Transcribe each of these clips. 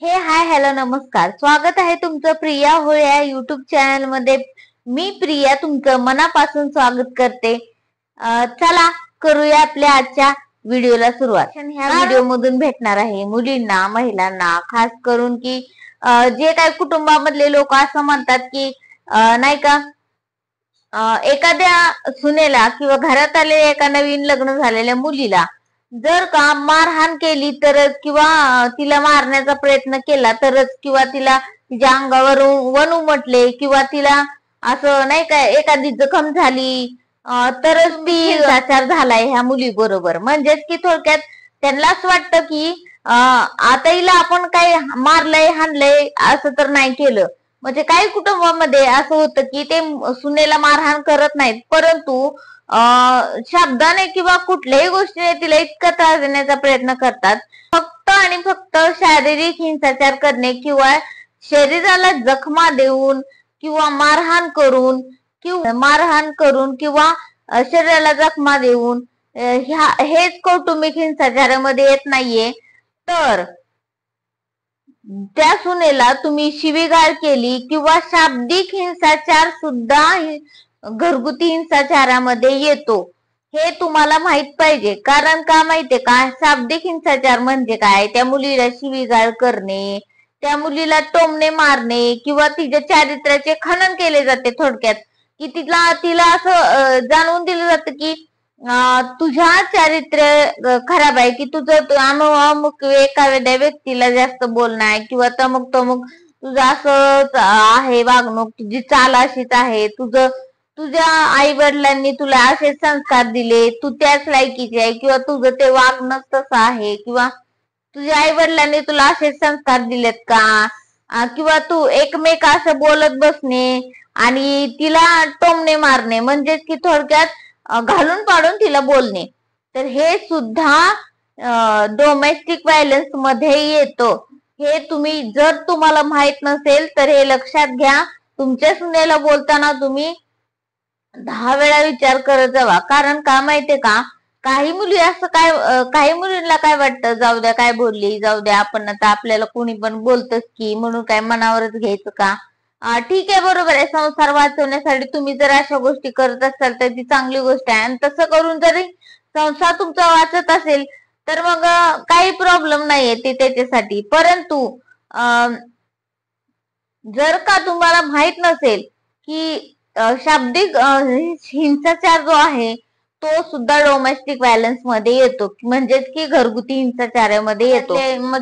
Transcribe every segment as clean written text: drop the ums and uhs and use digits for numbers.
Hi hello नमस्कार. स्वागत आहे तुमचं प्रिया होळे या युट्यूब चॅनल मध्ये. मी प्रिया तुमचं मनापासून स्वागत करते. चला करूया आपल्या आजच्या व्हिडिओला सुरुवात. ह्या व्हिडिओ मधून भेटणार आहे मुलींना, महिलांना, खास करून की जे काही कुटुंबामधले लोक असं म्हणतात की नाही का एखाद्या सुनेला किंवा घरात आलेल्या एका नवीन लग्न झालेल्या मुलीला जर का मारहाण केली तरच किंवा तिला मारण्याचा प्रयत्न केला तरच किंवा तिला तिच्या अंगावर वन उमटले किंवा तिला असं नाही का एखादी जखम झाली तरच ती हिंसाचार झालाय ह्या मुली बरोबर. म्हणजेच की थोडक्यात त्यांना असं वाटतं की आता हिला आपण काय मारलंय हाणलंय असं तर नाही केलं. म्हणजे काही कुटुंबामध्ये असं होतं की ते सुनेला मारहाण करत नाहीत, परंतु शब्दाने किंवा कुठल्याही गोष्टीने तिला इतका त्रास देण्याचा प्रयत्न करतात. फक्त आणि फक्त शारीरिक हिंसाचार करणे किंवा शरीराला जखमा देऊन किंवा मारहाण करून किंवा शरीराला जखमा देऊन हेच कौटुंबिक हिंसाचारामध्ये येत नाहीये. तर त्या सुनेला तुम्ही शिवीगाळ केली किंवा शाब्दिक हिंसाचार सुद्धा घरगुती हिंसाचारामध्ये येतो, हे तुम्हाला माहित पाहिजे. कारण का माहितीये का, शाब्दिक हिंसाचार म्हणजे काय, त्या मुलीला शिवीगाळ करणे, त्या मुलीला टोमणे मारणे किंवा तिच्या चारित्र्याचे खनन केले जाते. थोडक्यात की तिला असं जाणवून दिलं जातं की तुझ्या चारित्र्य खराब आहे, की तुझं अमुक एखाद्या व्यक्तीला जास्त बोलणं आहे किंवा तमुक तुझं असंच आहे वागणूक, तुझी चाल अशीच आहे, तुझ्या आई वडिलांनी तुला असे संस्कार दिले, तू त्याच लायकीची आहे किंवा तुझं ते वागणं तसं आहे किंवा तुझ्या आई वडिलांनी तुला असे संस्कार दिलेत का, किंवा तू एकमेक असं बोलत बसणे आणि तिला टोमणे मारणे, म्हणजेच की थोडक्यात घालून पाडून तिला बोलणे. तर हे सुद्धा डोमेस्टिक व्हायलन्स मध्ये येतो. हे जर तुम्हाला माहित नसेल तर हे लक्षात घ्या. तुमच्या सुनेला बोलताना तुम्ही 10 वेळा विचार करत जावा. कारण का माहितीये का, काही मुलींना काय वाटतं, जाऊ द्या काय बोलली, जाऊ द्या आपण आता आपल्याला कोणी पण बोलतच की म्हणून काय मनावरच घ्यायचं का. ठीक आहे, बरोबर आहे, संसार वाचवण्यासाठी तुम्ही जर अशा गोष्टी करत असाल तर ती चांगली गोष्ट आहे. आणि तसं करून जरी संसार तुमचा वाचत असेल तर मग काही प्रॉब्लेम नाहीये ते त्याच्यासाठी. परंतु जर का तुम्हाला माहित नसेल की शाब्दिक हिंसाचार जो आहे तो सुद्धा डोमेस्टिक व्हायलन्स मध्ये येतो, म्हणजेच की घरगुती हिंसाचारामध्ये येतो.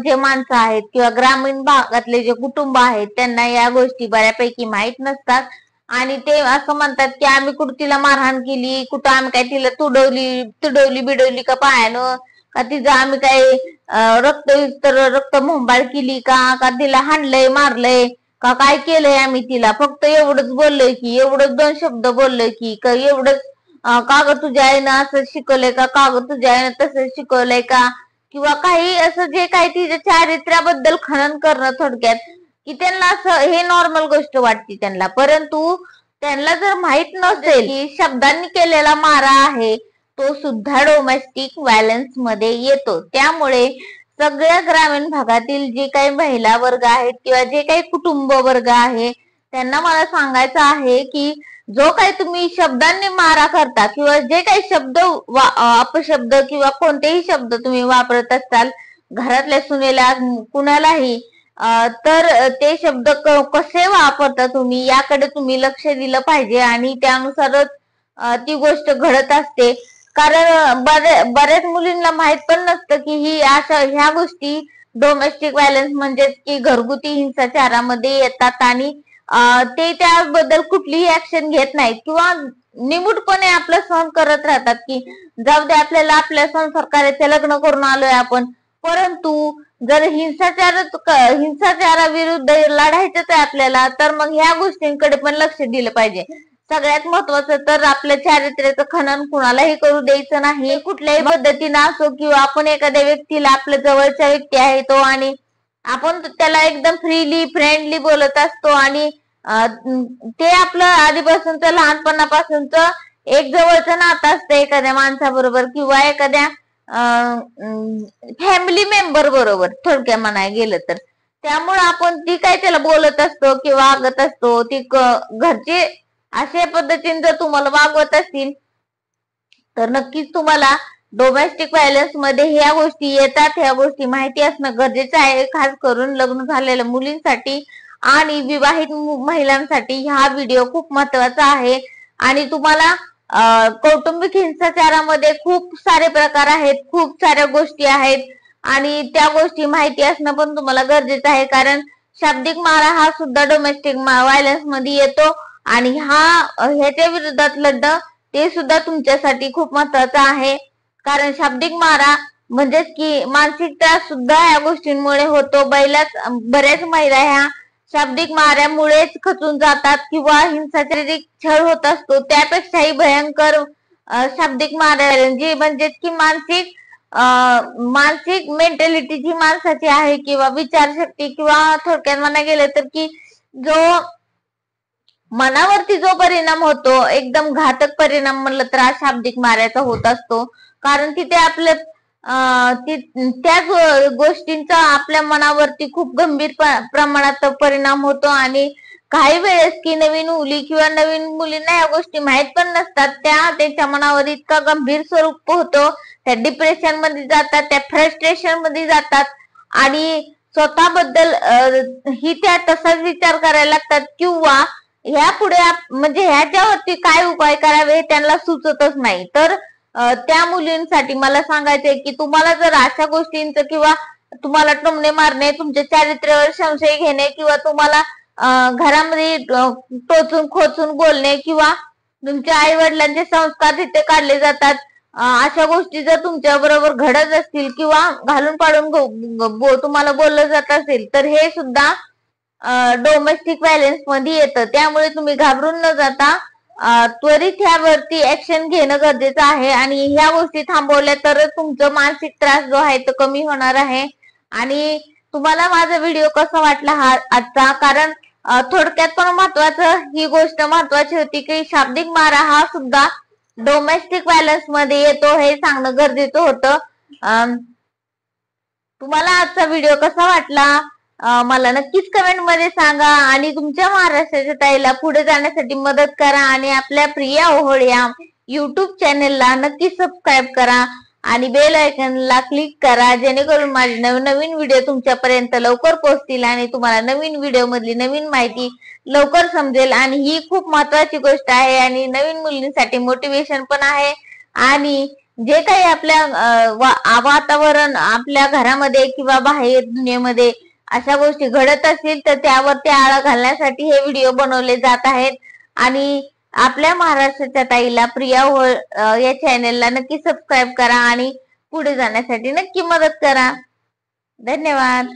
जे माणसं आहेत किंवा ग्रामीण भागातले जे कुटुंब आहेत त्यांना या गोष्टी बऱ्यापैकी माहित नसतात आणि ते असं म्हणतात की आम्ही कुठं तिला मारहाण केली, कुठं आम्ही काय तिला तुडवली बिडवली का पायानं, का तिचं आम्ही काय रक्त मोंबाळ केली का तिला हाणलंय मारलंय का काय केलंय आम्ही तिला, फक्त एवढंच बोललोय की, एवढंच 2 शब्द बोललोय की, एवढंच कागद तुझ्या आईनं असं शिकवलंय का, कागद तुझ्या आईनं तसं शिकवलंय का, किंवा काही असं जे काही तिच्या चारित्र्याबद्दल खनन करणं. थोडक्यात की त्यांना असं हे नॉर्मल गोष्ट वाटते त्यांना. परंतु त्यांना जर माहित नसेल की शब्दांनी केलेला मारा आहे तो सुद्धा डोमेस्टिक व्हायलन्स मध्ये येतो. त्यामुळे सगळ्या ग्रामीण भागातील जे काही महिला वर्ग आहेत किंवा जे काही कुटुंब वर्ग आहे त्यांना मला सांगायचं आहे की जो काही तुम्ही शब्दांनी मारा करता किंवा जे काही शब्द अपशब्द किंवा कोणतेही शब्द तुम्ही वापरत असाल घरातल्या सुनेला कुणालाही, तर ते शब्द कसे वापरता तुम्ही याकडे तुम्ही लक्ष दिलं पाहिजे आणि त्यानुसारच ती गोष्ट घडत असते. कारण बऱ्याच मुलींना माहित पण नसतं की ह्या गोष्टी डोमेस्टिक व्हायलन्स म्हणजेच की घरगुती हिंसाचारामध्ये येतात आणि ते त्याबद्दल कुठलीही ऍक्शन घेत नाहीत किंवा निमूटपणे आपलं सहन करत राहतात की जाऊ दे आपल्याला आपल्या संसार कार्याचे लग्न करून आलोय आपण. परंतु जर हिंसाचाराविरुद्ध लढायचंच आहे आपल्याला तर मग ह्या गोष्टींकडे पण लक्ष दिलं पाहिजे. सगळ्यात महत्वाचं तर आपल्या चारित्र्याचं खनन कुणालाही करू द्यायचं नाही कुठल्याही पद्धतीनं असो, किंवा आपण एखाद्या व्यक्तीला आपल्या जवळचा व्यक्ती आहे तो आणि आपण त्याला एकदम फ्रेंडली बोलत असतो आणि ते आपलं आधीपासूनच लहानपणापासूनच एक जवळचं नातं असतं एखाद्या माणसाबरोबर किंवा एखाद्या फॅमिली मेंबर बरोबर थोडक्यात म्हणायला गेलं तर. त्यामुळे आपण ती काय त्याला बोलत असतो किंवा वागत असतो ती घरचे अशा पद्धतीने जर तुम्हाला वागवत असतील तर नक्कीच तुम्हाला डोमेस्टिक व्हायलन्स मध्ये ह्या गोष्टी येतात. ह्या गोष्टी माहिती असणं गरजेचं आहे, खास करून लग्न झालेल्या मुलींसाठी आणि विवाहित महिलांसाठी हा व्हिडिओ खूप महत्वाचा आहे. आणि तुम्हाला कौटुंबिक हिंसाचारामध्ये खूप सारे प्रकार आहेत, खूप साऱ्या गोष्टी आहेत आणि त्या गोष्टी माहिती असणं पण तुम्हाला गरजेचं आहे. कारण शाब्दिक मारा हा सुद्धा डोमेस्टिक व्हायलन्स मध्ये येतो आणि ह्याच्या विरोधात लढणं ते सुद्धा तुमच्यासाठी खूप महत्वाचं आहे. कारण शाब्दिक मारा म्हणजेच की मानसिक त्रास सुद्धा या गोष्टींमुळे होतो. बऱ्याच महिला ह्या शाब्दिक माऱ्यामुळेच खचून जातात किंवा हिंसाचारिक छळ होत असतो. त्यापेक्षाही भयंकर शाब्दिक मारा जी म्हणजेच की मानसिक मेंटॅलिटी जी माणसाची आहे किंवा विचारशक्ती किंवा थोडक्यात म्हणा गेलं तर की जो मनावरती जो परिणाम होतो एकदम घातक परिणाम म्हणलं तर शाब्दिक माऱ्याचा होत असतो. कारण तिथे त्याच गोष्टींचा आपल्या मनावरती खूप गंभीर प्रमाणात परिणाम होतो आणि काही वेळेस की नवीन मुली किंवा नवीन मुलींना या गोष्टी माहित पण नसतात, त्यांच्या मनावर इतका गंभीर स्वरूप होतो, त्या डिप्रेशन मध्ये जातात, त्या फ्रस्ट्रेशन मध्ये जातात आणि स्वतःबद्दल ही त्या तसाच विचार करायला लागतात किंवा ह्या पुढे म्हणजे ह्याच्यावरती काय उपाय करावे त्यांना सुचतच नाही. तर त्या मुलींसाठी मला सांगायचंय की तुम्हाला जर अशा गोष्टींचं किंवा तुम्हाला टोमणे मारणे, तुमच्या चारित्र्यावर संशय घेणे किंवा तुम्हाला घरामध्ये टोचून खोचून बोलणे किंवा तुमच्या आई वडिलांचे संस्कार तिथे काढले जातात, अशा गोष्टी जर तुमच्या बरोबर घडत असतील किंवा घालून पाडून तुम्हाला बोललं जात असेल तर हे सुद्धा डोमेस्टिक व्हायलन्स मध्ये येतं. त्यामुळे तुम्ही घाबरून न जाता त्वरित ह्यावरती ऍक्शन घेणं गरजेचं आहे आणि ह्या गोष्टी थांबवल्या तरच तुमचं मानसिक त्रास जो आहे तो कमी होणार आहे. आणि तुम्हाला माझा व्हिडिओ कसा वाटला हा आजचा, कारण थोडक्यात पण महत्वाचं ही गोष्ट महत्वाची होती की शाब्दिक मारा हा सुद्धा डोमेस्टिक व्हायलन्स मध्ये येतो हे सांगणं गरजेचं होतं. तुम्हाला आजचा व्हिडिओ कसा वाटला मला नक्कीच कमेंट मध्ये सांगा आणि तुमच्या महाराष्ट्राच्या ताईला पुढे जाण्यासाठी मदत करा आणि आपल्या प्रिया ओहोळ या युट्यूब चॅनेलला नक्की सबस्क्राईब करा आणि बेल आयकॉनला क्लिक करा, जेणेकरून माझे नवीन व्हिडिओ तुमच्यापर्यंत लवकर पोहोचतील आणि तुम्हाला नवीन व्हिडिओ मधली नवीन माहिती लवकर समजेल. आणि ही खूप महत्वाची गोष्ट आहे आणि नवीन मुलींसाठी मोटिवेशन पण आहे. आणि जे काही आपल्या वातावरण आपल्या घरामध्ये किंवा बाहेर दुनियेमध्ये अशा गोष्टी घडत असतील तर त्यावरती आळा घालण्यासाठी हे व्हिडिओ बनवले जात आहेत. आणि आपल्या महाराष्ट्राच्या ताईला प्रिया ओहोळ या चॅनेलला नक्की सबस्क्राईब करा आणि पुढे जाण्यासाठी नक्की मदत करा. धन्यवाद.